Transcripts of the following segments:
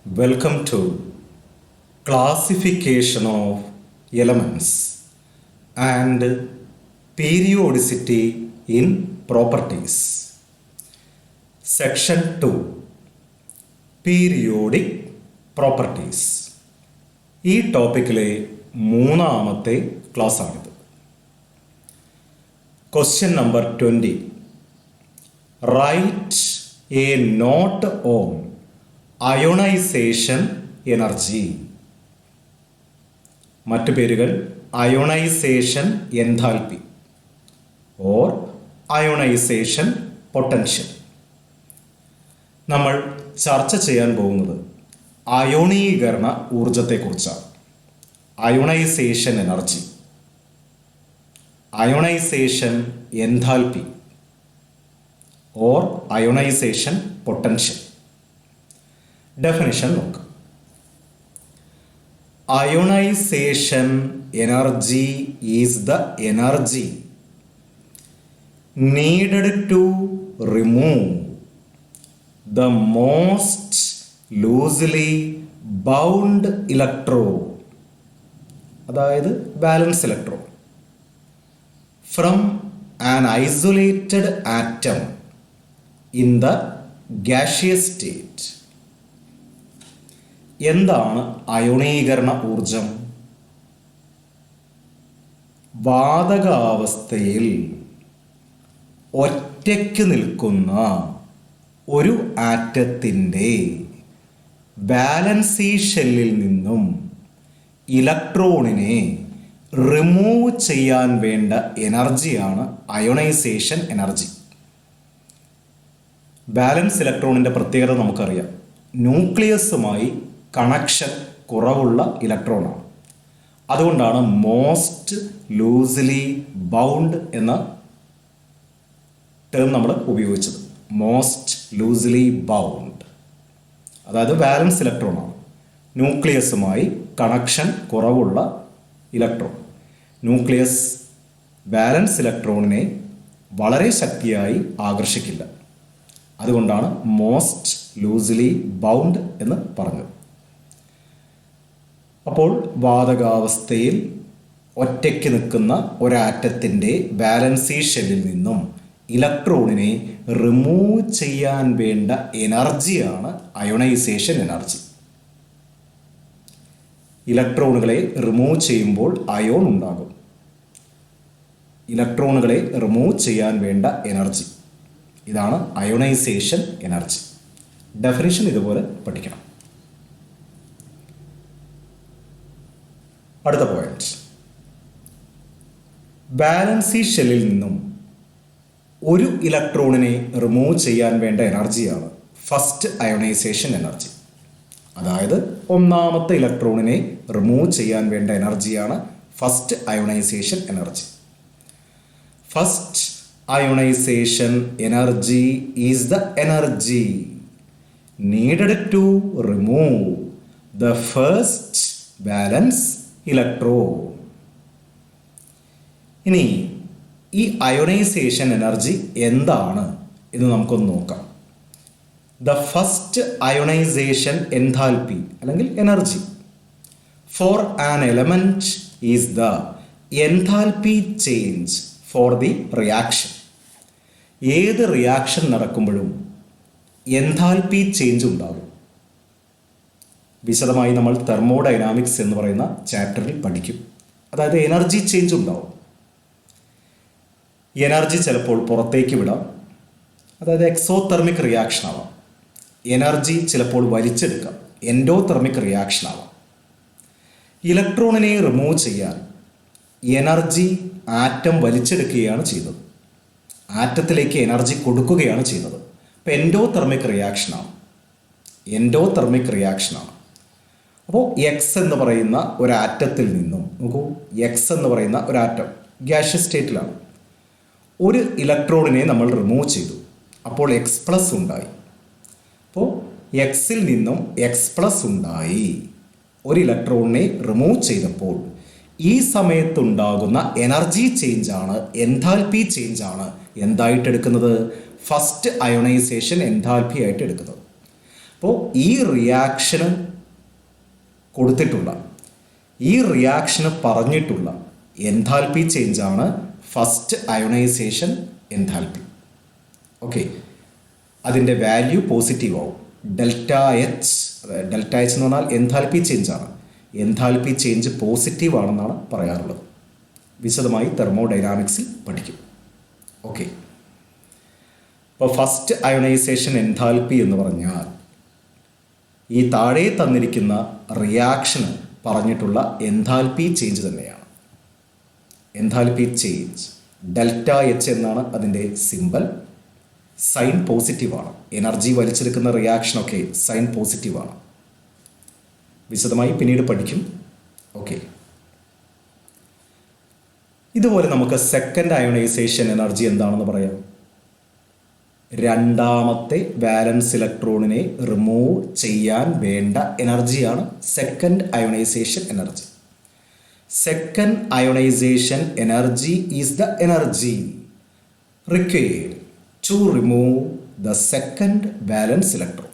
Welcome to classification of elements and periodicity in properties. Section 2 Periodic Properties. ഈ ടോപ്പിക്കിലെ മൂന്നാമത്തെ class ആണിത്. Question number 20. Write a note on ionisation energy. മറ്റു പേരുകൾ ionisation enthalpy or ionisation potential. നമ്മൾ ചർച്ച ചെയ്യാൻ പോകുന്നത് അയോണീകരണ ഊർജത്തെക്കുറിച്ചാണ്. Ionisation energy, ionisation enthalpy or ionisation potential. Definition നോക്കാം. Ionisation energy is the energy needed to remove the most loosely bound electron, അതായത് balance electron, from an isolated atom in the gaseous state. എന്താണ് അയോണീകരണ ഊർജം? വാതകാവസ്ഥയിൽ ഒറ്റയ്ക്ക് നിൽക്കുന്ന ഒരു ആറ്റത്തിൻ്റെ valency ഷെല്ലിൽ നിന്നും ഇലക്ട്രോണിനെ റിമൂവ് ചെയ്യാൻ വേണ്ട എനർജിയാണ് അയോണൈസേഷൻ എനർജി. ബാലൻസ് ഇലക്ട്രോണിൻ്റെ പ്രത്യേകത നമുക്കറിയാം. ന്യൂക്ലിയസുമായി കണക്ഷൻ കുറവുള്ള ഇലക്ട്രോണാണ്. അതുകൊണ്ടാണ് മോസ്റ്റ് ലൂസ്ലി ബൗണ്ട് എന്ന ടേം നമ്മൾ ഉപയോഗിച്ചത്. മോസ്റ്റ് ലൂസ്ലി ബൗണ്ട്, അതായത് ബാലൻസ് ഇലക്ട്രോണാണ്. ന്യൂക്ലിയസുമായി കണക്ഷൻ കുറവുള്ള ഇലക്ട്രോൺ. ന്യൂക്ലിയസ് ബാലൻസ് ഇലക്ട്രോണിനെ വളരെ ശക്തിയായി ആകർഷിക്കില്ല. അതുകൊണ്ടാണ് മോസ്റ്റ് ലൂസ്ലി ബൗണ്ട് എന്ന് പറഞ്ഞത്. അപ്പോൾ വാതകാവസ്ഥയിൽ ഒറ്റയ്ക്ക് നിൽക്കുന്ന ഒരാറ്റത്തിൻ്റെ വാലൻസി ഷെല്ലിൽ നിന്നും ഇലക്ട്രോണിനെ റിമൂവ് ചെയ്യാൻ വേണ്ട എനർജിയാണ് അയോണൈസേഷൻ എനർജി. ഇലക്ട്രോണുകളെ റിമൂവ് ചെയ്യുമ്പോൾ അയോൺ ഉണ്ടാകും. ഇലക്ട്രോണുകളെ റിമൂവ് ചെയ്യാൻ വേണ്ട എനർജി, ഇതാണ് അയോണൈസേഷൻ എനർജി. ഡെഫിനിഷൻ ഇതുപോലെ പഠിക്കണം. അടുത്ത പോയിന്റ്, ബാലൻസി ഷെല്ലിൽ നിന്നും ഒരു ഇലക്ട്രോണിനെ റിമൂവ് ചെയ്യാൻ വേണ്ട എനർജിയാണ് ഫസ്റ്റ് അയോണൈസേഷൻ എനർജി. അതായത് ഒന്നാമത്തെ ഇലക്ട്രോണിനെ റിമൂവ് ചെയ്യാൻ വേണ്ട എനർജിയാണ് first ionisation energy. First ionisation energy is the energy needed to remove the first valence electron. ഇനി ഈ അയോണൈസേഷൻ എനർജി എന്താണ് എന്ന് നമുക്കൊന്ന് നോക്കാം. ദ ഫസ്റ്റ് അയോണൈസേഷൻ എൻതാൽപ്പി അല്ലെങ്കിൽ energy for an element is the enthalpy change for the reaction. ഏത് reaction നടക്കുമ്പോഴും enthalpy change ഉണ്ടാകും. വിശദമായി നമ്മൾ തെർമോഡൈനാമിക്സ് എന്ന് പറയുന്ന ചാപ്റ്ററിൽ പഠിക്കും. അതായത് എനർജി ചേഞ്ച് ഉണ്ടാവും. എനർജി ചിലപ്പോൾ പുറത്തേക്ക് വിടാം, അതായത് എക്സോതെർമിക് റിയാക്ഷൻ ആവാം. എനർജി ചിലപ്പോൾ വലിച്ചെടുക്കാം, എൻഡോതെർമിക് റിയാക്ഷൻ ആവാം. ഇലക്ട്രോണിനെ റിമൂവ് ചെയ്യാൻ എനർജി ആറ്റം വലിച്ചെടുക്കുകയാണ് ചെയ്യുന്നത്. ആറ്റത്തിലേക്ക് എനർജി കൊടുക്കുകയാണ് ചെയ്യുന്നത്. അപ്പോൾ എൻഡോതെർമിക് റിയാക്ഷനാണ്. എൻഡോതെർമിക് റിയാക്ഷനാണ്. അപ്പോൾ എക്സ് എന്ന് പറയുന്ന ഒരു ആറ്റത്തിൽ നിന്നും നോക്കൂ, എക്സ് എന്ന് പറയുന്ന ഒരു ആറ്റം ഗ്യാഷ്യസ് സ്റ്റേറ്റിലാണ്. ഒരു ഇലക്ട്രോണിനെ നമ്മൾ റിമൂവ് ചെയ്തു, അപ്പോൾ എക്സ് പ്ലസ് ഉണ്ടായി. അപ്പോൾ എക്സിൽ നിന്നും എക്സ് പ്ലസ് ഉണ്ടായി. ഒരു ഇലക്ട്രോണിനെ റിമൂവ് ചെയ്തപ്പോൾ ഈ സമയത്തുണ്ടാകുന്ന എനർജി ചേഞ്ചാണ്, എൻതാൽപ്പി ചേഞ്ചാണ് എന്തായിട്ട് എടുക്കുന്നത്? ഫസ്റ്റ് അയോണൈസേഷൻ എൻതാൽപ്പി ആയിട്ട് എടുക്കുന്നത്. അപ്പോൾ ഈ റിയാക്ഷന് കൊടുത്തിട്ടുള്ള, ഈ റിയാക്ഷന് പറഞ്ഞിട്ടുള്ള എൻതാൽപ്പി ചേഞ്ചാണ് ഫസ്റ്റ് അയോണൈസേഷൻ എൻതാൽപ്പി. ഓക്കെ, അതിൻ്റെ വാല്യൂ പോസിറ്റീവ് ആവും. ഡെൽറ്റ എച്ച് എന്ന് പറഞ്ഞാൽ എൻതാൽപ്പി ചേഞ്ചാണ്. എൻതാൽപ്പി ചേഞ്ച് പോസിറ്റീവ് ആണെന്നാണ് പറയാറുള്ളത്. വിശദമായി തെർമോഡൈനാമിക്സിൽ പഠിക്കും. ഓക്കെ, അപ്പോൾ ഫസ്റ്റ് അയോണൈസേഷൻ എൻതാൽപ്പി എന്ന് പറഞ്ഞാൽ ഈ താഴെ തന്നിരിക്കുന്ന റിയാക്ഷന് പറഞ്ഞിട്ടുള്ള എൻതാൽപ്പി ചേഞ്ച് തന്നെയാണ്. എൻതാൽപ്പി ചേഞ്ച് ഡെൽറ്റ എച്ച് എന്നാണ് അതിൻ്റെ സിമ്പൽ. സൈൻ പോസിറ്റീവാണ്. എനർജി വലിച്ചെടുക്കുന്ന റിയാക്ഷനൊക്കെ സൈൻ പോസിറ്റീവാണ്. വിശദമായി പിന്നീട് പഠിക്കും. ഓക്കെ, ഇതുപോലെ നമുക്ക് സെക്കൻഡ് അയോണൈസേഷൻ എനർജി എന്താണെന്ന് പറയാം. രണ്ടാമത്തെ വാലൻസ് ഇലക്ട്രോണിനെ റിമൂവ് ചെയ്യാൻ വേണ്ട എനർജിയാണ് second ionisation energy. Second ionisation energy is the energy required to remove the second valence electron.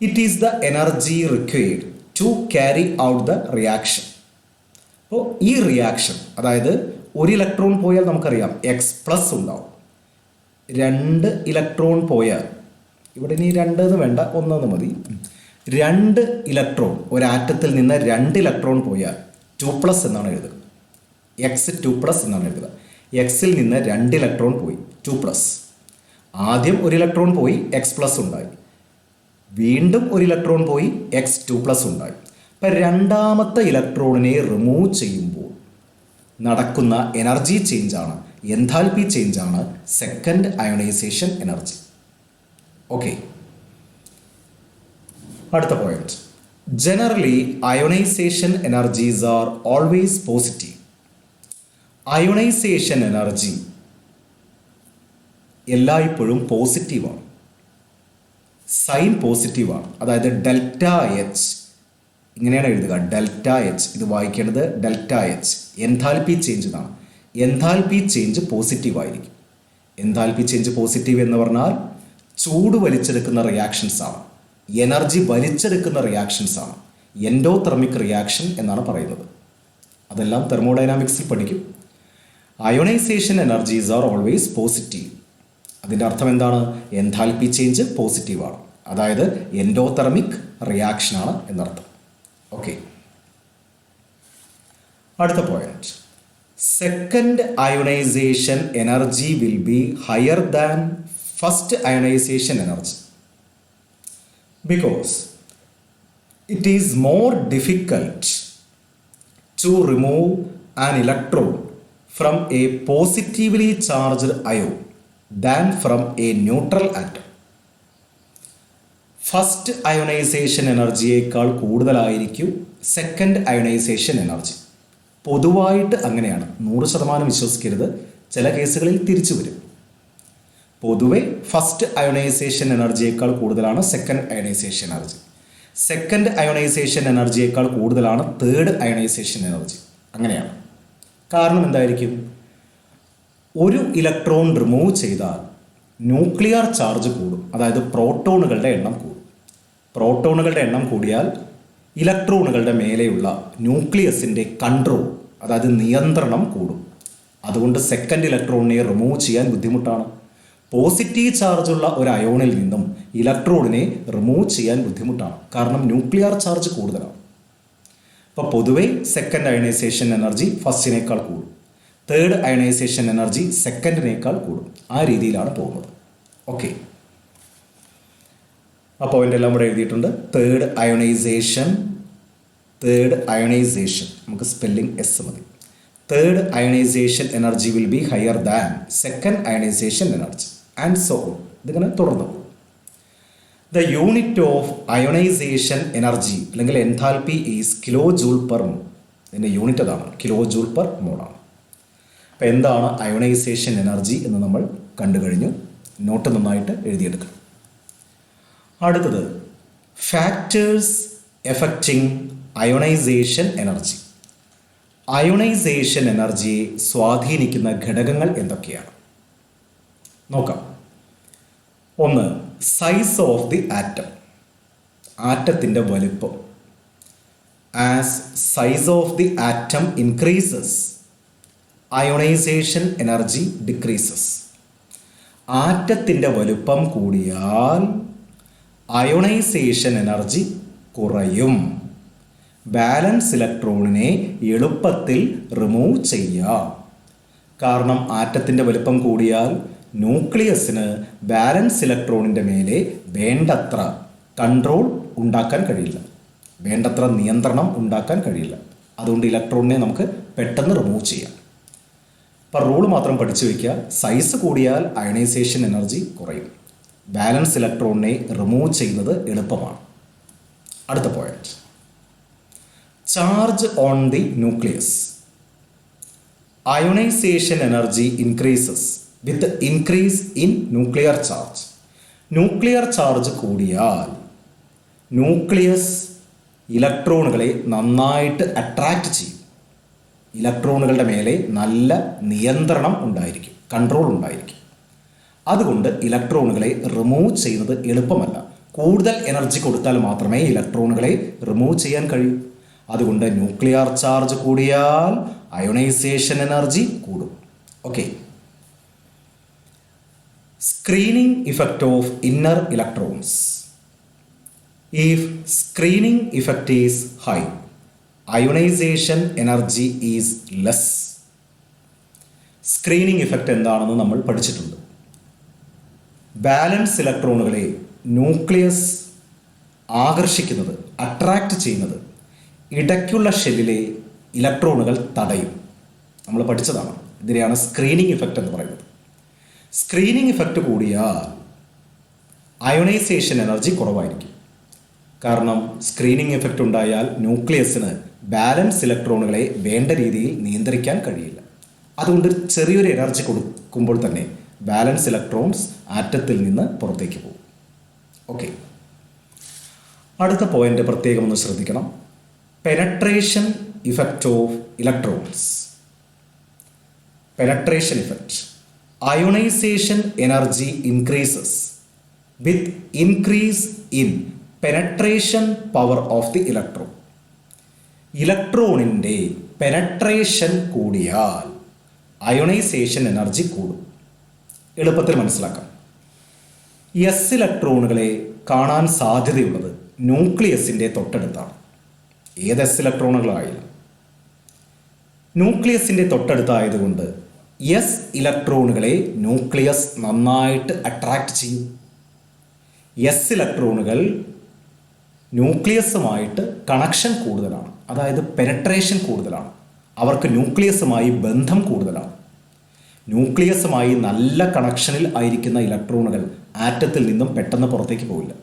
It is the energy required to carry out the reaction. അപ്പോൾ ഈ റിയാക്ഷൻ, അതായത് ഒരു ഇലക്ട്രോൺ പോയാൽ നമുക്കറിയാം എക്സ് പ്ലസ് ഉണ്ടാവും. 2 ഇലക്ട്രോൺ പോയാൽ, ഇവിടെ ഇനി 2 എന്ന് വേണ്ട, 1 എന്ന് മതി. 2 ഇലക്ട്രോൺ, ഒരാറ്റത്തിൽ നിന്ന് 2 ഇലക്ട്രോൺ പോയാൽ 2+ എന്നാണ് എഴുതുക. എക്സ് 2+ എന്നാണ് എഴുതുക. എക്സിൽ നിന്ന് 2 ഇലക്ട്രോൺ പോയി, 2+. ആദ്യം ഒരു ഇലക്ട്രോൺ പോയി, X+ ഉണ്ടായി. വീണ്ടും ഒരു ഇലക്ട്രോൺ പോയി, X2+ ഉണ്ടായി. അപ്പം രണ്ടാമത്തെ ഇലക്ട്രോണിനെ റിമൂവ് ചെയ്യുമ്പോൾ നടക്കുന്ന എനർജി ചേഞ്ചാണ്, എൻതാൽപ്പി ചേഞ്ചാണ് സെക്കൻഡ് അയോണൈസേഷൻ എനർജി. ഓക്കെ, അടുത്ത point. Generally ionisation energies are always positive. Ionisation energy എല്ലായ്പ്പോഴും പോസിറ്റീവാണ്, സൈൻ പോസിറ്റീവാണ്. അതായത് ഡെൽറ്റ എച്ച് ഇങ്ങനെയാണ് എഴുതുക, ഡെൽറ്റ എച്ച്. ഇത് വായിക്കേണ്ടത് ഡെൽറ്റ എച്ച്. എൻതാൽപ്പി ചേഞ്ച് എന്നാണ്. എൻതാൽപ്പി ചേഞ്ച് പോസിറ്റീവ് ആയിരിക്കും. എൻതാൽപ്പി ചേഞ്ച് പോസിറ്റീവ് എന്ന് പറഞ്ഞാൽ ചൂട് വലിച്ചെടുക്കുന്ന റിയാക്ഷൻസ് ആണ്, എനർജി വലിച്ചെടുക്കുന്ന റിയാക്ഷൻസ് ആണ്. എൻഡോതെർമിക് റിയാക്ഷൻ എന്നാണ് പറയുന്നത്. അതെല്ലാം തെർമോഡൈനാമിക്സിൽ പഠിക്കും. Ionisation energies are always positive. അതിൻ്റെ അർത്ഥം എന്താണ്? എൻതാൽപ്പി ചേഞ്ച് പോസിറ്റീവാണ്, അതായത് എൻഡോതെർമിക് റിയാക്ഷനാണ് എന്നർത്ഥം. ഓക്കെ, അടുത്ത point. Second ionisation energy will be higher than first ionisation energy because it is more difficult to remove an electron from a positively charged ion than from a neutral atom. First ionisation എനർജിയേക്കാൾ കൂടുതലായിരിക്കും second ionisation energy. പൊതുവായിട്ട് അങ്ങനെയാണ്, 100% വിശ്വസിക്കരുത്. ചില കേസുകളിൽ തിരിച്ചു വരും. പൊതുവെ ഫസ്റ്റ് അയോണൈസേഷൻ എനർജിയേക്കാൾ കൂടുതലാണ് second ionisation energy. Second ionisation എനർജിയേക്കാൾ കൂടുതലാണ് തേർഡ് അയോണൈസേഷൻ എനർജി. അങ്ങനെയാണ്. കാരണം എന്തായിരിക്കും? ഒരു ഇലക്ട്രോൺ റിമൂവ് ചെയ്താൽ ന്യൂക്ലിയർ ചാർജ് കൂടും, അതായത് പ്രോട്ടോണുകളുടെ എണ്ണം കൂടും. പ്രോട്ടോണുകളുടെ എണ്ണം കൂടിയാൽ ഇലക്ട്രോണുകളുടെ മേലെയുള്ള ന്യൂക്ലിയസിൻ്റെ കൺട്രോൾ, അതായത് നിയന്ത്രണം കൂടും. അതുകൊണ്ട് സെക്കൻഡ് ഇലക്ട്രോണിനെ റിമൂവ് ചെയ്യാൻ ബുദ്ധിമുട്ടാണ്. പോസിറ്റീവ് ചാർജുള്ള ഒരു അയോണിൽ നിന്നും ഇലക്ട്രോണിനെ റിമൂവ് ചെയ്യാൻ ബുദ്ധിമുട്ടാണ്, കാരണം ന്യൂക്ലിയർ ചാർജ് കൂടുതലാണ്. അപ്പോൾ പൊതുവേ സെക്കൻഡ് അയണൈസേഷൻ എനർജി ഫസ്റ്റിനേക്കാൾ കൂടും, തേർഡ് അയണൈസേഷൻ എനർജി സെക്കൻഡിനേക്കാൾ കൂടും. ആ രീതിയിലാണ് പോകുന്നത്. ഓക്കെ, ആ പോയിന്റ് എല്ലാം ഇവിടെ എഴുതിയിട്ടുണ്ട്. തേർഡ് അയണൈസേഷൻ നമുക്ക് സ്പെല്ലിംഗ് എസ് മതി. Third ionisation energy will be higher than second ionisation energy and so on. ഇതിങ്ങനെ തുടർന്നു പോകും. The unit of ionisation energy അല്ലെങ്കിൽ enthalpy is kilo joule per mole. ഇതിൻ്റെ യൂണിറ്റ് അതാണ്, കിലോ ജൂൾ പെർ മോളാണ്. അപ്പോൾ എന്താണ് അയോണൈസേഷൻ എനർജി എന്ന് നമ്മൾ കണ്ടു കഴിഞ്ഞു. നോട്ട് നന്നായിട്ട് എഴുതിയെടുക്കണം. അടുത്തത് factors affecting ionisation energy. Ionisation എനർജിയെ സ്വാധീനിക്കുന്ന ഘടകങ്ങൾ എന്തൊക്കെയാണ് നോക്കാം. 1. സൈസ് ഓഫ് ദി ആറ്റം, ആറ്റത്തിൻ്റെ വലുപ്പം. As size of the atom increases ionisation energy decreases. ആറ്റത്തിൻ്റെ വലുപ്പം കൂടിയാൽ അയോണൈസേഷൻ എനർജി കുറയും. ബാലൻസ് ഇലക്ട്രോണിനെ എളുപ്പത്തിൽ റിമൂവ് ചെയ്യാം. കാരണം ആറ്റത്തിൻ്റെ വലുപ്പം കൂടിയാൽ ന്യൂക്ലിയസിന് ബാലൻസ് ഇലക്ട്രോണിൻ്റെ മേലെ വേണ്ടത്ര കൺട്രോൾ ഉണ്ടാക്കാൻ കഴിയില്ല, വേണ്ടത്ര നിയന്ത്രണം ഉണ്ടാക്കാൻ കഴിയില്ല. അതുകൊണ്ട് ഇലക്ട്രോണിനെ നമുക്ക് പെട്ടെന്ന് റിമൂവ് ചെയ്യാം. അപ്പോൾ റൂൾ മാത്രം പഠിച്ചു വയ്ക്കുക. സൈസ് കൂടിയാൽ അയണൈസേഷൻ എനർജി കുറയും. ബാലൻസ് ഇലക്ട്രോണിനെ റിമൂവ് ചെയ്യുന്നത് എളുപ്പമാണ്. അടുത്ത point, charge on the nucleus. Ionisation energy increases with increase in nuclear charge. Nuclear charge കൂടിയാൽ ന്യൂക്ലിയസ് ഇലക്ട്രോണുകളെ നന്നായിട്ട് അട്രാക്റ്റ് ചെയ്യും. ഇലക്ട്രോണുകളുടെ മേലെ നല്ല നിയന്ത്രണം ഉണ്ടായിരിക്കും, കൺട്രോൾ ഉണ്ടായിരിക്കും. അതുകൊണ്ട് ഇലക്ട്രോണുകളെ റിമൂവ് ചെയ്യുന്നത് എളുപ്പമല്ല. കൂടുതൽ എനർജി കൊടുത്താൽ മാത്രമേ ഇലക്ട്രോണുകളെ റിമൂവ് ചെയ്യാൻ കഴിയൂ. അതുകൊണ്ട് ന്യൂക്ലിയർ ചാർജ് കൂടിയാൽ അയോണൈസേഷൻ എനർജി കൂടും. Okay. Screening effect of inner electrons. If screening effect is high, ionisation energy is less. Screening effect എന്താണെന്ന് നമ്മൾ പഠിച്ചിട്ടുണ്ട്. ബാലൻസ് ഇലക്ട്രോണുകളെ ന്യൂക്ലിയസ് ആകർഷിക്കുന്നത്, അട്രാക്റ്റ് ചെയ്യുന്നത് ഇടയ്ക്കുള്ള ഷെല്ലിലെ ഇലക്ട്രോണുകൾ തടയും. നമ്മൾ പഠിച്ചതാണ്. ഇതിനെയാണ് സ്ക്രീനിങ് ഇഫക്റ്റ് എന്ന് പറയുന്നത്. സ്ക്രീനിങ് ഇഫക്റ്റ് കൂടിയാൽ അയോണൈസേഷൻ എനർജി കുറവായിരിക്കും. കാരണം സ്ക്രീനിങ് ഇഫക്റ്റ് ഉണ്ടായാൽ ന്യൂക്ലിയസിന് ബാലൻസ് ഇലക്ട്രോണുകളെ വേണ്ട രീതിയിൽ നിയന്ത്രിക്കാൻ കഴിയില്ല. അതുകൊണ്ട് ചെറിയൊരു എനർജി കൊടുക്കുമ്പോൾ തന്നെ ബാലൻസ് ഇലക്ട്രോൺസ് ആറ്റത്തിൽ നിന്ന് പുറത്തേക്ക് പോകും. ഓക്കെ. അടുത്ത പോയിന്റ് പ്രത്യേകം ഒന്ന് ശ്രദ്ധിക്കണം. Penetration effect of electrons. Penetration effect. Ionisation energy increases with increase in penetration power of the electron. ഇലക്ട്രോണിൻ്റെ പെനട്രേഷൻ കൂടിയാൽ അയോണൈസേഷൻ എനർജി കൂടും. എളുപ്പത്തിൽ മനസ്സിലാക്കാം. എസ് ഇലക്ട്രോണുകളെ കാണാൻ സാധ്യതയുള്ളത് ന്യൂക്ലിയസിൻ്റെ തൊട്ടടുത്താണ്. ഏത് എസ് ഇലക്ട്രോണുകളായാലും ന്യൂക്ലിയസിൻ്റെ തൊട്ടടുത്തായതുകൊണ്ട് എസ് ഇലക്ട്രോണുകളെ ന്യൂക്ലിയസ് നന്നായിട്ട് അട്രാക്റ്റ് ചെയ്യും. എസ് ഇലക്ട്രോണുകൾ ന്യൂക്ലിയസുമായിട്ട് കണക്ഷൻ കൂടുതലാണ്, അതായത് പെനട്രേഷൻ കൂടുതലാണ്. അവർക്ക് ന്യൂക്ലിയസുമായി ബന്ധം കൂടുതലാണ്. ന്യൂക്ലിയസുമായി നല്ല കണക്ഷനിൽ ആയിരിക്കുന്ന ഇലക്ട്രോണുകൾ ആറ്റത്തിൽ നിന്നും പെട്ടെന്ന് പുറത്തേക്ക് പോവില്ല.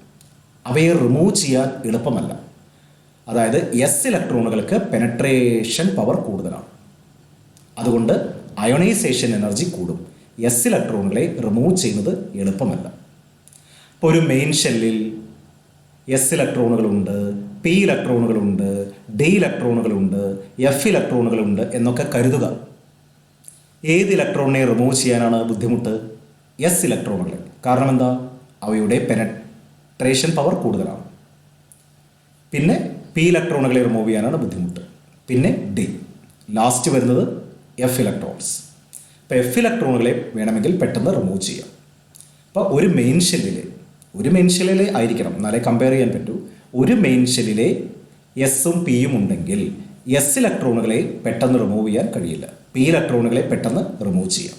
അവയെ റിമൂവ് ചെയ്യാൻ എളുപ്പമല്ല. അതായത് എസ് ഇലക്ട്രോണുകൾക്ക് പെനട്രേഷൻ പവർ കൂടുതലാണ്. അതുകൊണ്ട് അയോണൈസേഷൻ എനർജി കൂടും. എസ് ഇലക്ട്രോണുകളെ റിമൂവ് ചെയ്യുന്നത് എളുപ്പമല്ല. ഇപ്പോൾ ഒരു മെയിൻ ഷെല്ലിൽ എസ് ഇലക്ട്രോണുകളുണ്ട്, പി ഇലക്ട്രോണുകളുണ്ട്, ഡി ഇലക്ട്രോണുകളുണ്ട്, എഫ് ഇലക്ട്രോണുകളുണ്ട് എന്നൊക്കെ കരുതുക. ഏത് ഇലക്ട്രോണിനെ റിമൂവ് ചെയ്യാനാണ് ബുദ്ധിമുട്ട്? എസ് ഇലക്ട്രോണുകളെ. കാരണം എന്താ? അവയുടെ പെനട്രേഷൻ പവർ കൂടുതലാണ്. പിന്നെ പി ഇലക്ട്രോണുകളെ റിമൂവ് ചെയ്യാനാണ് ബുദ്ധിമുട്ട്. പിന്നെ ഡി. ലാസ്റ്റ് വരുന്നത് എഫ് ഇലക്ട്രോൺസ്. അപ്പോൾ എഫ് ഇലക്ട്രോണുകളെ വേണമെങ്കിൽ പെട്ടെന്ന് റിമൂവ് ചെയ്യാം. അപ്പോൾ ഒരു മെയിൻ ഷെല്ലിലെ ആയിരിക്കണം, എന്നാലേ കമ്പയർ ചെയ്യാൻ പറ്റൂ. ഒരു മെയിൻ ഷെല്ലിലെ എസും പിയും ഉണ്ടെങ്കിൽ എസ് ഇലക്ട്രോണുകളെ പെട്ടെന്ന് റിമൂവ് ചെയ്യാൻ കഴിയില്ല. പി ഇലക്ട്രോണുകളെ പെട്ടെന്ന് റിമൂവ് ചെയ്യാം.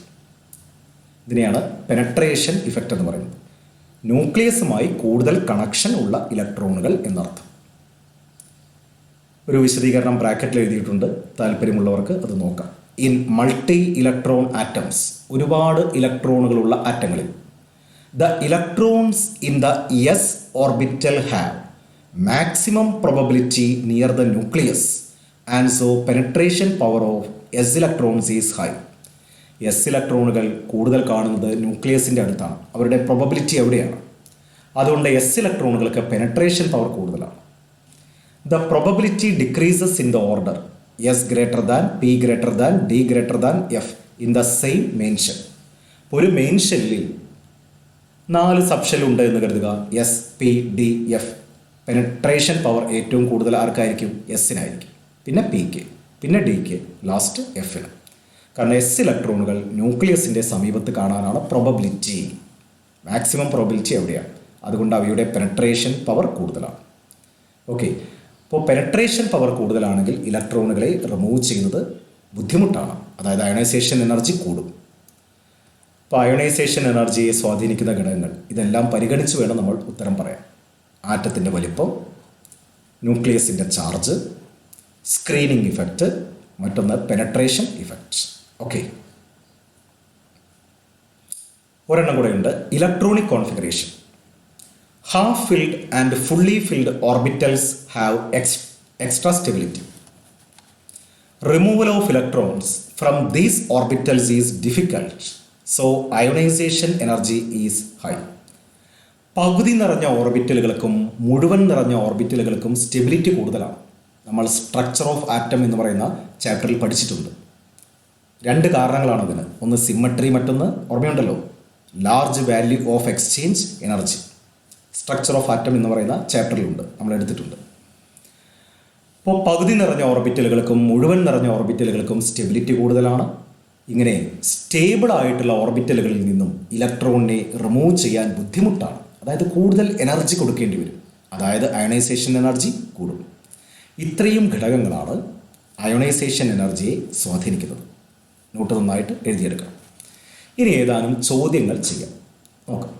ഇതിനെയാണ് പെനട്രേഷൻ ഇഫക്റ്റ് എന്ന് പറയുന്നത്. ന്യൂക്ലിയസുമായി കൂടുതൽ കണക്ഷൻ ഉള്ള ഇലക്ട്രോണുകൾ എന്നർത്ഥം. ഒരു വിശദീകരണം ബ്രാക്കറ്റിൽ എഴുതിയിട്ടുണ്ട്, താല്പര്യമുള്ളവർക്ക് അത് നോക്കാം. ഇൻ മൾട്ടി ഇലക്ട്രോൺ ആറ്റംസ്, ഒരുപാട് ഇലക്ട്രോണുകളുള്ള ആറ്റങ്ങളിൽ, the electrons in the s orbital have maximum probability near the nucleus and so penetration power of s electrons is high. S ഇലക്ട്രോണുകൾ കൂടുതൽ കാണുന്നത് ന്യൂക്ലിയസിൻ്റെ അടുത്താണ്. അവരുടെ പ്രോബബിലിറ്റി എവിടെയാണ്? അതുകൊണ്ട് എസ് ഇലക്ട്രോണുകൾക്ക് പെനട്രേഷൻ പവർ കൂടുതലാണ്. The probability decreases in the order S greater than, P greater than, D greater than F in the same main shell. ഒരു main ഷെല്ലിൽ 4 സബ്ഷെൽ ഉണ്ട് എന്ന് കരുതുക. S, P, D, F. Penetration power ഏറ്റവും കൂടുതൽ ആർക്കായിരിക്കും? എസിനായിരിക്കും. പിന്നെ പിക്ക്, പിന്നെ ഡിക്ക്, ലാസ്റ്റ് എഫിന്. കാരണം എസ് ഇലക്ട്രോണുകൾ ന്യൂക്ലിയസിൻ്റെ സമീപത്ത് കാണാനാണ് പ്രോബബിലിറ്റി. മാക്സിമം പ്രോബബിലിറ്റി എവിടെയാണ്? അതുകൊണ്ട് അവയുടെ പെനട്രേഷൻ പവർ കൂടുതലാണ്. ഓക്കെ, അപ്പോൾ പെനട്രേഷൻ പവർ കൂടുതലാണെങ്കിൽ ഇലക്ട്രോണുകളെ റിമൂവ് ചെയ്യുന്നത് ബുദ്ധിമുട്ടാണ്. അതായത് അയണൈസേഷൻ എനർജി കൂടും. അപ്പോൾ അയണൈസേഷൻ എനർജിയെ സ്വാധീനിക്കുന്ന ഘടകങ്ങൾ ഇതെല്ലാം പരിഗണിച്ച് വേണം നമ്മൾ ഉത്തരം പറയാൻ. ആറ്റത്തിൻ്റെ വലിപ്പം, ന്യൂക്ലിയസിൻ്റെ ചാർജ്, സ്ക്രീനിങ് ഇഫക്റ്റ്, മറ്റൊന്ന് പെനട്രേഷൻ ഇഫക്റ്റ്. ഓക്കെ, ഒരെണ്ണം കൂടെ ഉണ്ട്, electronic configuration. Half filled and fully filled orbitals have extra stability. Removal of electrons from these orbitals is difficult, so ionisation energy is high. പകുതി നിറഞ്ഞ ഓർബിറ്റലുകൾക്കും മുഴുവൻ നിറഞ്ഞ ഓർബിറ്റലുകൾക്കും സ്റ്റെബിലിറ്റി കൂടുതലാണ്. നമ്മൾ സ്ട്രക്ചർ ഓഫ് ആറ്റം എന്ന് പറയുന്ന ചാപ്റ്ററിൽ പഠിച്ചിട്ടുണ്ട്. 2 കാരണങ്ങളാണ് അതിന്. ഒന്ന് സിമ്മട്രി, മറ്റൊന്ന് ഓർമ്മയുണ്ടല്ലോ large value of exchange energy. Structure of atom എന്ന് പറയുന്ന ചാപ്റ്ററിലുണ്ട്, നമ്മൾ എടുത്തിട്ടുണ്ട്. അപ്പോൾ പകുതി നിറഞ്ഞ ഓർബിറ്റലുകൾക്കും മുഴുവൻ നിറഞ്ഞ ഓർബിറ്റലുകൾക്കും സ്റ്റെബിലിറ്റി കൂടുതലാണ്. ഇങ്ങനെ സ്റ്റേബിൾ ആയിട്ടുള്ള ഓർബിറ്റലുകളിൽ നിന്നും ഇലക്ട്രോണിനെ റിമൂവ് ചെയ്യാൻ ബുദ്ധിമുട്ടാണ്. അതായത് കൂടുതൽ എനർജി കൊടുക്കേണ്ടി വരും. അതായത് അയണൈസേഷൻ എനർജി കൂടും. ഇത്രയും ഘടകങ്ങളാണ് അയോണൈസേഷൻ എനർജിയെ സ്വാധീനിക്കുന്നത്. നോട്ട് നന്നായിട്ട് എഴുതിയെടുക്കണം. ഇനി ഏതാനും ചോദ്യങ്ങൾ ചെയ്യാം, നോക്കാം.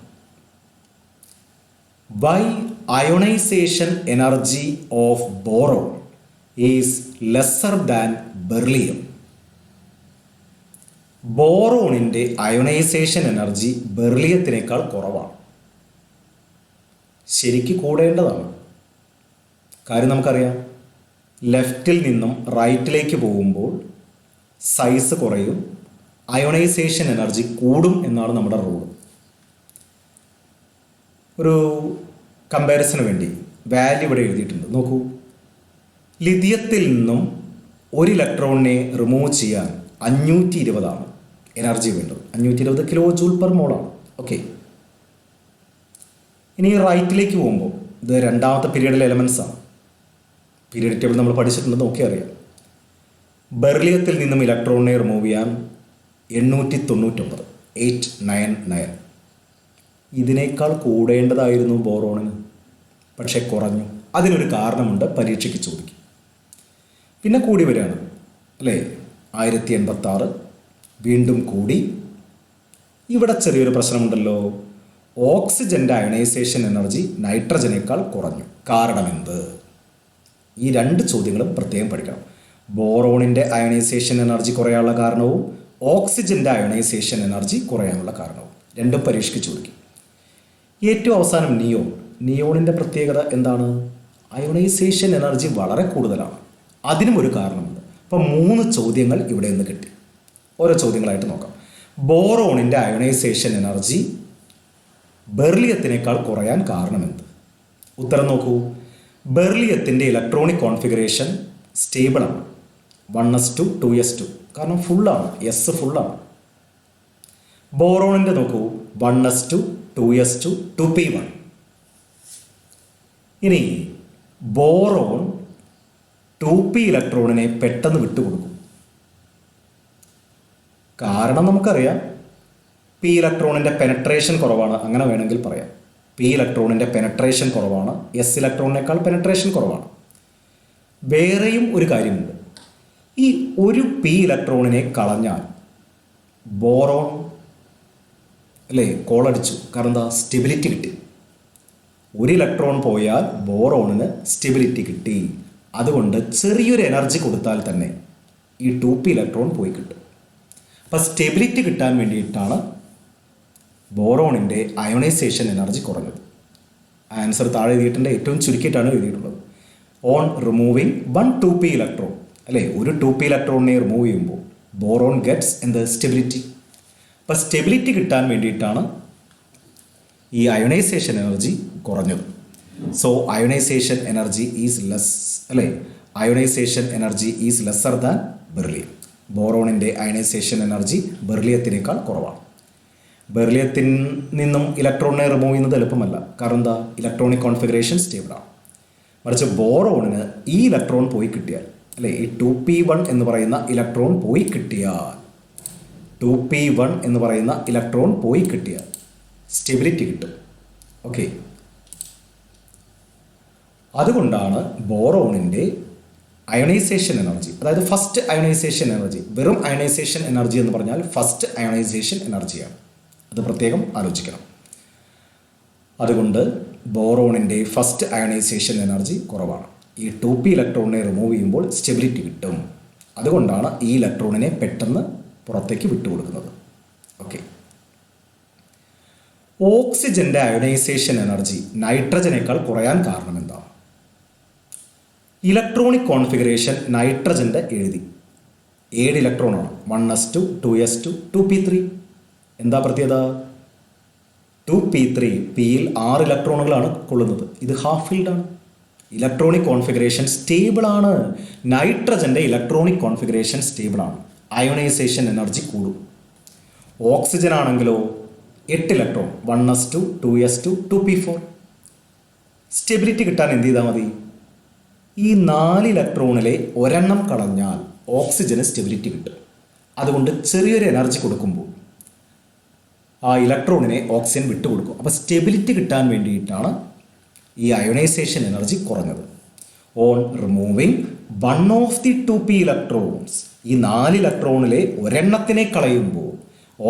Why ionisation energy of boron is lesser than beryllium? ബോറോണിൻ്റെ അയോണൈസേഷൻ എനർജി ബെർലിയത്തിനേക്കാൾ കുറവാണ്. ശരിക്ക് കൂടേണ്ടതാണ്. കാര്യം നമുക്കറിയാം, ലെഫ്റ്റിൽ നിന്നും റൈറ്റിലേക്ക് പോകുമ്പോൾ സൈസ് കുറയും, അയോണൈസേഷൻ എനർജി കൂടും എന്നാണ് നമ്മുടെ റൂൾ. ഒരു കമ്പാരിസന് വേണ്ടി വാല്യൂ ഇവിടെ എഴുതിയിട്ടുണ്ട്, നോക്കൂ. ലിഥിയത്തിൽ നിന്നും ഒരു ഇലക്ട്രോണിനെ റിമൂവ് ചെയ്യാൻ 520 എനർജി വേണ്ടത്. 520 കിലോ ജൂൾ പെർ മോളാണ്. ഓക്കെ, ഇനി റൈറ്റിലേക്ക് പോകുമ്പോൾ ഇത് 2ാമത്തെ പീരീഡിലെ എലമെൻസ് ആണ്. പീരീഡ് ടേബിൾ നമ്മൾ പഠിച്ചിട്ടുണ്ടെന്ന് നോക്കി അറിയാം. ബെർലിയത്തിൽ നിന്നും ഇലക്ട്രോണിനെ റിമൂവ് ചെയ്യാൻ 899, 899. ഇതിനേക്കാൾ കൂടേണ്ടതായിരുന്നു ബോറോണിന്, പക്ഷേ കുറഞ്ഞു. അതിനൊരു കാരണമുണ്ട്, പരീക്ഷയ്ക്ക് ചോദിക്കും. പിന്നെ കൂടി വരികയാണ് അല്ലേ, 1086 വീണ്ടും കൂടി. ഇവിടെ ചെറിയൊരു പ്രശ്നമുണ്ടല്ലോ, ഓക്സിജൻ്റെ അയണൈസേഷൻ എനർജി നൈട്രജനേക്കാൾ കുറഞ്ഞു. കാരണമെന്ത്? ഈ 2 ചോദ്യങ്ങളും പ്രത്യേകം പഠിക്കണം. ബോറോണിൻ്റെ അയണൈസേഷൻ എനർജി കുറയാനുള്ള കാരണവും ഓക്സിജൻ്റെ അയണൈസേഷൻ എനർജി കുറയാനുള്ള കാരണവും രണ്ടും പരീക്ഷയ്ക്ക് ചോദിക്കും. ഏറ്റവും അവസാനം നിയോൺ. നിയോണിൻ്റെ പ്രത്യേകത എന്താണ്? അയോണൈസേഷൻ എനർജി വളരെ കൂടുതലാണ്. അതിനും ഒരു കാരണമുണ്ട്. അപ്പോൾ 3 ചോദ്യങ്ങൾ ഇവിടെ നിന്ന് കിട്ടി. ഓരോ ചോദ്യങ്ങളായിട്ട് നോക്കാം. ബോറോണിൻ്റെ അയോണൈസേഷൻ എനർജി ബെർലിയത്തിനേക്കാൾ കുറയാൻ കാരണമെന്ത്? ഉത്തരം നോക്കൂ. ബെർലിയത്തിൻ്റെ ഇലക്ട്രോണിക് കോൺഫിഗറേഷൻ സ്റ്റേബിളാണ്, 1s2 2s2, കാരണം ഫുള്ളാണ്, എസ് ഫുള്ളാണ്. ബോറോണിൻ്റെ നോക്കൂ, 1s2 2s2 2p1. ഇനി ബോറോൺ 2p ഇലക്ട്രോണിനെ പെട്ടെന്ന് വിട്ടുകൊടുക്കും. കാരണം നമുക്കറിയാം, പി ഇലക്ട്രോണിൻ്റെ പെനട്രേഷൻ കുറവാണ്, അങ്ങനെ വേണമെങ്കിൽ പറയാം. പി ഇലക്ട്രോണിൻ്റെ പെനട്രേഷൻ കുറവാണ്, എസ് ഇലക്ട്രോണിനേക്കാൾ പെനട്രേഷൻ കുറവാണ്. വേറെയും ഒരു കാര്യമുണ്ട്. ഈ ഒരു പി ഇലക്ട്രോണിനെ കളഞ്ഞാൽ ബോറോൺ അല്ലേ കോളടിച്ചു. കാരണം എന്താ? സ്റ്റെബിലിറ്റി കിട്ടി. ഒരു ഇലക്ട്രോൺ പോയാൽ ബോറോണിന് സ്റ്റെബിലിറ്റി കിട്ടി. അതുകൊണ്ട് ചെറിയൊരു എനർജി കൊടുത്താൽ തന്നെ ഈ 2p ഇലക്ട്രോൺ പോയി കിട്ടും. അപ്പം സ്റ്റെബിലിറ്റി കിട്ടാൻ വേണ്ടിയിട്ടാണ് ബോറോണിൻ്റെ അയോണൈസേഷൻ എനർജി കുറഞ്ഞത്. ആൻസർ താഴെ എഴുതിയിട്ടുണ്ട്, ഏറ്റവും ചുരുക്കിയിട്ടാണ് എഴുതിയിട്ടുള്ളത്. ഓൺ റിമൂവിങ് 1 2p ഇലക്ട്രോൺ അല്ലേ, ഒരു 2p ഇലക്ട്രോണിനെ റിമൂവ് ചെയ്യുമ്പോൾ ബോറോൺ ഗെറ്റ്സ് എന്ത്? സ്റ്റെബിലിറ്റി. അപ്പം സ്റ്റെബിലിറ്റി കിട്ടാൻ വേണ്ടിയിട്ടാണ് ഈ അയോണൈസേഷൻ എനർജി കുറഞ്ഞത്. So ionisation energy is less അല്ലേ, ionisation energy is lesser than beryllium. ബോറോണിൻ്റെ അയണൈസേഷൻ എനർജി ബെർലിയത്തിനേക്കാൾ കുറവാണ്. ബെറിലിയത്തിൽ നിന്നും ഇലക്ട്രോണിനെ റിമൂവ് ചെയ്യുന്നത് എളുപ്പമല്ല. കാരണം എന്താ? ഇലക്ട്രോണിക് കോൺഫിഗറേഷൻ സ്റ്റേബിളാണ്. മറിച്ച് ബോറോണിന് ഈ ഇലക്ട്രോൺ പോയി കിട്ടിയാൽ, അല്ലേ, ഈ 2p1 എന്ന് പറയുന്ന ഇലക്ട്രോൺ പോയി കിട്ടിയാൽ, 2p1 എന്ന് പറയുന്ന ഇലക്ട്രോൺ പോയി കിട്ടിയാൽ സ്റ്റെബിലിറ്റി കിട്ടും. ഓക്കെ, അതുകൊണ്ടാണ് ബോറോണിൻ്റെ അയണൈസേഷൻ എനർജി, അതായത് ഫസ്റ്റ് അയണൈസേഷൻ എനർജി, വെറും അയണൈസേഷൻ എനർജി എന്ന് പറഞ്ഞാൽ ഫസ്റ്റ് അയണൈസേഷൻ എനർജിയാണ്. അത് പ്രത്യേകം ആലോചിക്കണം. അതുകൊണ്ട് ബോറോണിൻ്റെ ഫസ്റ്റ് അയണൈസേഷൻ എനർജി കുറവാണ്. ഈ 2p ഇലക്ട്രോണിനെ റിമൂവ് ചെയ്യുമ്പോൾ സ്റ്റെബിലിറ്റി കിട്ടും. അതുകൊണ്ടാണ് ഈ ഇലക്ട്രോണിനെ പെട്ടെന്ന് പുറത്തേക്ക് വിട്ടുകൊടുക്കുന്നത്. ഓക്കെ, ഓക്സിജൻ്റെ അയണൈസേഷൻ എനർജി നൈട്രജനേക്കാൾ കുറയാൻ കാരണം എന്താണ്? ഇലക്ട്രോണിക് കോൺഫിഗറേഷൻ നൈട്രജൻ്റെ എഴുതി 7 ഇലക്ട്രോണാണ്, 1s2 2s2 2p3. എന്താ പ്രത്യേകത? 2p3 പിയിൽ 6 ഇലക്ട്രോണുകളാണ് കൊള്ളുന്നത്. ഇത് ഹാഫ് ഫീൽഡാണ്. ഇലക്ട്രോണിക് കോൺഫിഗറേഷൻ സ്റ്റേബിളാണ്. നൈട്രജൻ്റെ ഇലക്ട്രോണിക് കോൺഫിഗറേഷൻ സ്റ്റേബിളാണ്. അയോണൈസേഷൻ എനർജി കൂടും. ഓക്സിജൻ ആണെങ്കിലോ 8 electron, 1s2 2s2 2p4. Stability കിട്ടാൻ എന്ത് ചെയ്താൽ മതി? ഈ 4 ഇലക്ട്രോണിലെ ഒരെണ്ണം കളഞ്ഞാൽ ഓക്സിജന് സ്റ്റെബിലിറ്റി കിട്ടും. അതുകൊണ്ട് ചെറിയൊരു എനർജി കൊടുക്കുമ്പോൾ ആ ഇലക്ട്രോണിനെ ഓക്സിജൻ വിട്ടുകൊടുക്കും. അപ്പോൾ സ്റ്റെബിലിറ്റി കിട്ടാൻ വേണ്ടിയിട്ടാണ് ഈ അയോണൈസേഷൻ എനർജി കുറഞ്ഞത്. On removing 1 of the 2p electrons, ഈ 4 ഇലക്ട്രോണിലെ ഒരെണ്ണത്തിനെ കളയുമ്പോൾ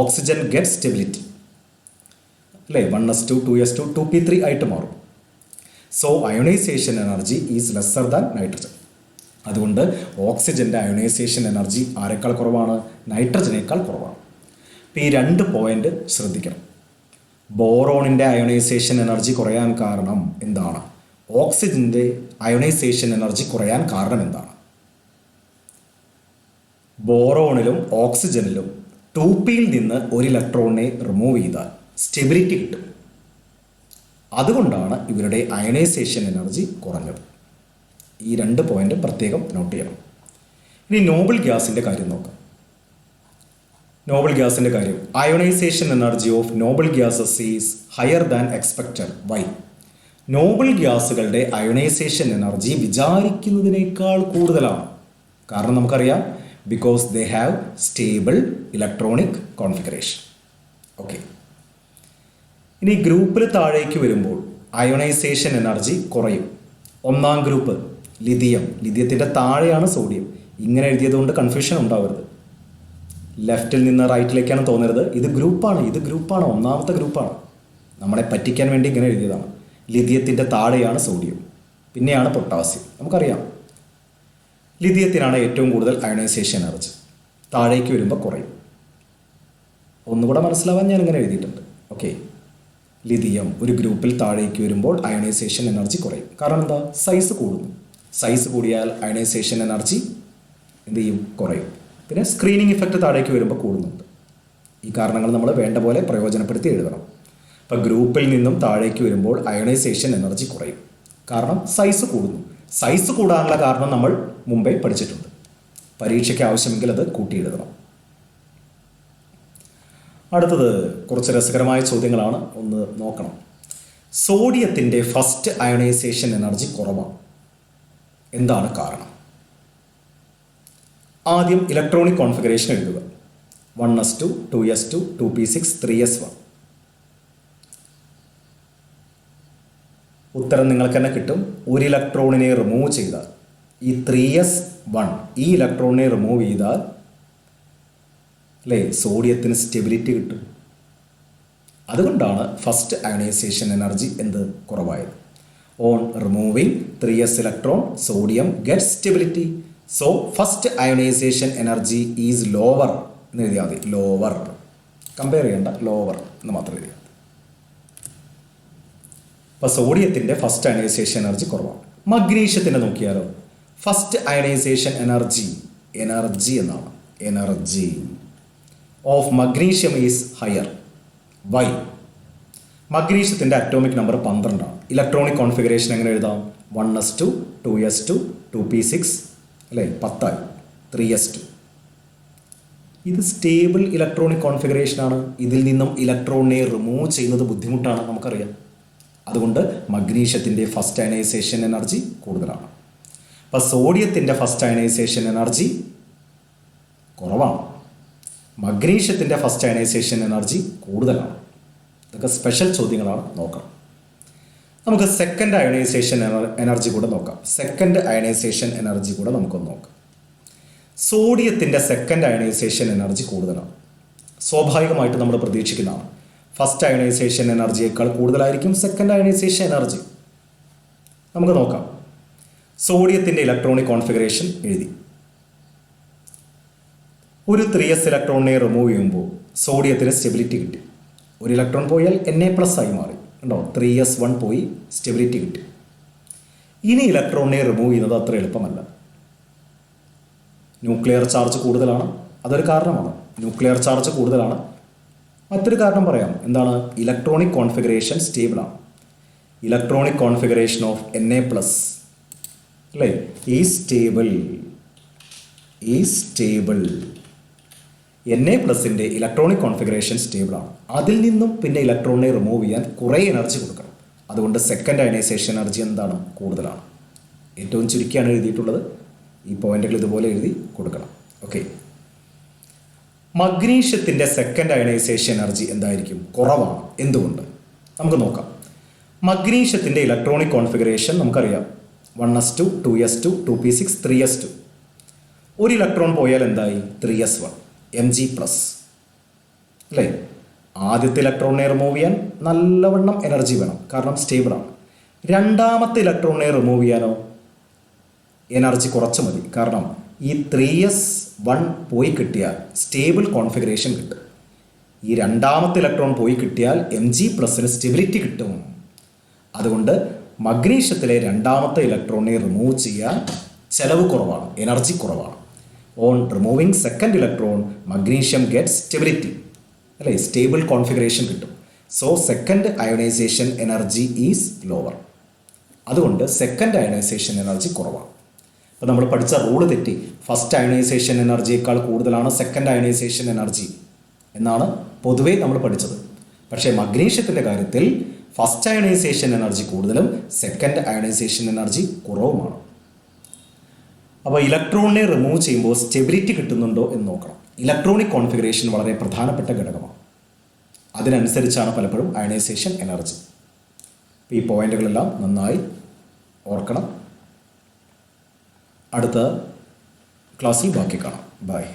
ഓക്സിജൻ ഗെറ്റ് സ്റ്റെബിലിറ്റി, അല്ലേ, 1s2 2s2 2p3 ആയിട്ട് മാറും. So ionisation energy is lesser than nitrogen. അതുകൊണ്ട് ഓക്സിജൻ്റെ അയോണൈസേഷൻ എനർജി ആരെക്കാൾ കുറവാണ്? നൈട്രജനേക്കാൾ കുറവാണ്. അപ്പോൾ ഈ 2 പോയിന്റ് ശ്രദ്ധിക്കണം. ബോറോണിൻ്റെ അയോണൈസേഷൻ എനർജി കുറയാൻ കാരണം എന്താണ്? ഓക്സിജൻ്റെ അയോണൈസേഷൻ എനർജി കുറയാൻ കാരണം എന്താണ്? ബോറോണിലും ഓക്സിജനിലും 2pയിൽ നിന്ന് ഒരു ഇലക്ട്രോണിനെ റിമൂവ് ചെയ്താൽ സ്റ്റെബിലിറ്റി കിട്ടും. അതുകൊണ്ടാണ് ഇവരുടെ അയണൈസേഷൻ എനർജി കുറഞ്ഞത്. ഈ 2 പോയിന്റ് പ്രത്യേകം നോട്ട് ചെയ്യണം. ഇനി നോബിൾ ഗ്യാസിൻ്റെ കാര്യം നോക്കാം. നോബിൾ ഗ്യാസിൻ്റെ കാര്യം, ionisation energy of noble gases is higher than expected. Why? Noble ഗ്യാസുകളുടെ അയോണൈസേഷൻ എനർജി വിചാരിക്കുന്നതിനേക്കാൾ കൂടുതലാണ്. കാരണം നമുക്കറിയാം, because they have stable electronic configuration. Okay, ഇനി ഗ്രൂപ്പിൽ താഴേക്ക് വരുമ്പോൾ അയോണൈസേഷൻ എനർജി കുറയും. 1-ാം ഗ്രൂപ്പ് ലിഥിയം, ലിഥിയത്തിൻ്റെ താഴെയാണ് സോഡിയം. ഇങ്ങനെ എഴുതിയതുകൊണ്ട് കൺഫ്യൂഷൻ ഉണ്ടാവരുത്. ലെഫ്റ്റിൽ നിന്ന് റൈറ്റിലേക്കാണ് തോന്നരുത്. ഇത് ഗ്രൂപ്പാണ്, 1-ാമത്തെ ഗ്രൂപ്പാണ്. നമ്മളെ പറ്റിക്കാൻ വേണ്ടി ഇങ്ങനെ എഴുതിയതാണ്. ലിഥിയത്തിൻ്റെ താഴെയാണ് സോഡിയം, പിന്നെയാണ് പൊട്ടാസ്യം. നമുക്കറിയാം ലിഥിയത്തിനാണ് ഏറ്റവും കൂടുതൽ അയോണൈസേഷൻ എനർജി. താഴേക്ക് വരുമ്പോൾ കുറയും. ഒന്നുകൂടെ മനസ്സിലാവാൻ ഞാൻ ഇങ്ങനെ എഴുതിയിട്ടുണ്ട്. ഓക്കെ, ലിഥിയം ഒരു ഗ്രൂപ്പിൽ താഴേക്ക് വരുമ്പോൾ അയോണൈസേഷൻ എനർജി കുറയും. കാരണം എന്താ? സൈസ് കൂടുന്നു. സൈസ് കൂടിയാൽ അയോണൈസേഷൻ എനർജി എന്ത് ചെയ്യും? കുറയും. പിന്നെ സ്ക്രീനിങ് ഇഫക്റ്റ് താഴേക്ക് വരുമ്പോൾ കൂടുന്നുണ്ട്. ഈ കാരണങ്ങൾ നമ്മൾ വേണ്ട പോലെ പ്രയോജനപ്പെടുത്തി എഴുതണം. അപ്പോൾ ഗ്രൂപ്പിൽ നിന്നും താഴേക്ക് വരുമ്പോൾ അയോണൈസേഷൻ എനർജി കുറയും. കാരണം സൈസ് കൂടുന്നു. സൈസ് കൂടാനുള്ള കാരണം നമ്മൾ മുമ്പേ പഠിച്ചിട്ടുണ്ട്. പരീക്ഷയ്ക്ക് ആവശ്യമെങ്കിൽ അത് കൂട്ടി എഴുതണം. അടുത്തത് കുറച്ച് രസകരമായ ചോദ്യങ്ങളാണ്, ഒന്ന് നോക്കണം. സോഡിയത്തിൻ്റെ ഫസ്റ്റ് അയോണൈസേഷൻ എനർജി കുറവാണ്. എന്താണ് കാരണം? ആദ്യം ഇലക്ട്രോണിക് കോൺഫിഗറേഷൻ എഴുതുക. 1s2 2s2 2p6 3s1. ഉത്തരം നിങ്ങൾക്ക് തന്നെ കിട്ടും. ഒരു ഇലക്ട്രോണിനെ റിമൂവ് ചെയ്താൽ, ഈ 3s1 ഈ ഇലക്ട്രോണിനെ റിമൂവ് ചെയ്താൽ, അല്ലേ, സോഡിയത്തിന് സ്റ്റെബിലിറ്റി കിട്ടും. അതുകൊണ്ടാണ് ഫസ്റ്റ് അയോണൈസേഷൻ എനർജി എന്ത് കുറവായത്. On removing 3s electron sodium get stability. So first ionisation energy is lower എന്ന് എഴുതിയാൽ മതി. ലോവർ, കമ്പയർ ചെയ്യേണ്ട, ലോവർ എന്ന് മാത്രം എഴുതിയാൽ മതി. അപ്പോൾ സോഡിയത്തിൻ്റെ ഫസ്റ്റ് അയോണൈസേഷൻ എനർജി കുറവാണ്. മഗ്നീഷ്യത്തിൻ്റെ നോക്കിയാലോ, ഫസ്റ്റ് അയോണൈസേഷൻ എനർജി എന്നാണ്, energy of magnesium is higher. Why? മഗ്നീഷ്യത്തിൻ്റെ അറ്റോമിക് നമ്പർ 12 ആണ്. ഇലക്ട്രോണിക് കോൺഫിഗറേഷൻ എങ്ങനെ എഴുതാം? 1s2 2s2 2p6, അല്ലേ, 10 3s2. ഇത് സ്റ്റേബിൾ ഇലക്ട്രോണിക് കോൺഫിഗറേഷനാണ്. ഇതിൽ നിന്നും ഇലക്ട്രോണിനെ റിമൂവ് ചെയ്യുന്നത് ബുദ്ധിമുട്ടാണ്, നമുക്കറിയാം. അതുകൊണ്ട് മഗ്നീഷ്യത്തിൻ്റെ ഫസ്റ്റ് അയണൈസേഷൻ എനർജി കൂടുതലാണ്. അപ്പോൾ സോഡിയത്തിൻ്റെ ഫസ്റ്റ് അയണൈസേഷൻ എനർജി കുറവാണ്, മഗ്നീഷ്യത്തിൻ്റെ ഫസ്റ്റ് അയണൈസേഷൻ എനർജി കൂടുതലാണ്. ഇതൊക്കെ സ്പെഷ്യൽ ചോദ്യങ്ങളാണ്, നോക്കാം. നമുക്ക് സെക്കൻഡ് അയണൈസേഷൻ എനർജി കൂടെ നോക്കാം. സെക്കൻഡ് അയണൈസേഷൻ എനർജി കൂടെ നമുക്കൊന്ന് നോക്കാം. സോഡിയത്തിൻ്റെ സെക്കൻഡ് അയണൈസേഷൻ എനർജി കൂടുതലാണ്. സ്വാഭാവികമായിട്ട് നമ്മൾ പ്രതീക്ഷിക്കുന്നതാണ്. ഫസ്റ്റ് അയണൈസേഷൻ എനർജിയേക്കാൾ കൂടുതലായിരിക്കും സെക്കൻഡ് അയണൈസേഷൻ എനർജി. നമുക്ക് നോക്കാം. സോഡിയത്തിൻ്റെ ഇലക്ട്രോണിക് കോൺഫിഗറേഷൻ എഴുതി. ഒരു 3s ഇലക്ട്രോണിനെ റിമൂവ് ചെയ്യുമ്പോൾ സോഡിയത്തിന് സ്റ്റെബിലിറ്റി കിട്ടി. ഒരു ഇലക്ട്രോൺ പോയാൽ Na+ ആയി മാറി. ഉണ്ടോ? 3s1 പോയി, സ്റ്റെബിലിറ്റി കിട്ടി. ഇനി ഇലക്ട്രോണിനെ റിമൂവ് ചെയ്യുന്നത് അത്ര എളുപ്പമല്ല. ന്യൂക്ലിയർ ചാർജ് കൂടുതലാണ്, അതൊരു കാരണമാണ്. ന്യൂക്ലിയർ ചാർജ് കൂടുതലാണ്. മറ്റൊരു കാരണം പറയാം. എന്താണ്? ഇലക്ട്രോണിക് കോൺഫിഗറേഷൻ സ്റ്റേബിളാണ്. ഇലക്ട്രോണിക് കോൺഫിഗറേഷൻ ഓഫ് Na+ അല്ലേ ഈ സ്റ്റേബിൾ. Na+ൻ്റെ ഇലക്ട്രോണിക് കോൺഫിഗറേഷൻ സ്റ്റേബിളാണ്. അതിൽ നിന്നും പിന്നെ ഇലക്ട്രോണിനെ റിമൂവ് ചെയ്യാൻ കുറേ എനർജി കൊടുക്കണം. അതുകൊണ്ട് സെക്കൻഡ് അയണൈസേഷൻ എനർജി എന്താണ്? കൂടുതലാണ്. ഏറ്റവും ചുരുക്കിയാണ് എഴുതിയിട്ടുള്ളത്. ഈ പോയിന്റുകൾ ഇതുപോലെ എഴുതി കൊടുക്കണം. ഓക്കെ. മഗ്നീഷ്യത്തിൻ്റെ സെക്കൻഡ് അയണൈസേഷൻ എനർജി എന്തായിരിക്കും? കുറവാണ്. എന്തുകൊണ്ട്? നമുക്ക് നോക്കാം. മഗ്നീഷ്യത്തിൻ്റെ ഇലക്ട്രോണിക് കോൺഫിഗറേഷൻ നമുക്കറിയാം. 1s2, 2s2, 2p6, 3s2. ഒരു ഇലക്ട്രോൺ പോയാൽ എന്തായി? 3s1 Mg+. അല്ലേ? ആദ്യത്തെ ഇലക്ട്രോണിനെ റിമൂവ് ചെയ്യാൻ നല്ലവണ്ണം എനർജി വേണം, കാരണം സ്റ്റേബിളാണ്. രണ്ടാമത്തെ ഇലക്ട്രോണിനെ റിമൂവ് ചെയ്യാനോ എനർജി കുറച്ച് മതി, കാരണം ഈ 3s1 പോയി കിട്ടിയാൽ സ്റ്റേബിൾ കോൺഫിഗറേഷൻ കിട്ടും. ഈ രണ്ടാമത്തെ ഇലക്ട്രോൺ പോയി കിട്ടിയാൽ Mg+ന് സ്റ്റെബിലിറ്റി കിട്ടും. അതുകൊണ്ട് മഗ്നീഷ്യത്തിലെ രണ്ടാമത്തെ ഇലക്ട്രോണിനെ റിമൂവ് ചെയ്യാൻ ചെലവ് കുറവാണ്, എനർജി കുറവാണ്. On removing second electron magnesium get stability, അല്ലേ? സ്റ്റേബിൾ കോൺഫിഗറേഷൻ കിട്ടും. So second ionisation energy is lower. അതുകൊണ്ട് സെക്കൻഡ് അയണൈസേഷൻ എനർജി കുറവാണ്. അപ്പോൾ നമ്മൾ പഠിച്ച റൂള് തെറ്റി. ഫസ്റ്റ് അയണൈസേഷൻ എനർജിയേക്കാൾ കൂടുതലാണ് സെക്കൻഡ് അയണൈസേഷൻ എനർജി എന്നാണ് പൊതുവേ നമ്മൾ പഠിച്ചത്. പക്ഷേ മഗ്നീഷ്യത്തിൻ്റെ കാര്യത്തിൽ ഫസ്റ്റ് അയണൈസേഷൻ എനർജി കൂടുതലും സെക്കൻഡ് അയണൈസേഷൻ എനർജി കുറവുമാണ്. അപ്പോൾ ഇലക്ട്രോണിനെ റിമൂവ് ചെയ്യുമ്പോൾ സ്റ്റെബിലിറ്റി കിട്ടുന്നുണ്ടോ എന്ന് നോക്കണം. ഇലക്ട്രോണിക് കോൺഫിഗറേഷൻ വളരെ പ്രധാനപ്പെട്ട ഘടകമാണ്. അതിനനുസരിച്ചാണ് പലപ്പോഴും അയണൈസേഷൻ എനർജി. ഈ പോയിന്റുകളെല്ലാം നന്നായി ഓർക്കണം. അടുത്ത ക്ലാസ്സിൽ ബാക്കി കാണാം. ബൈ.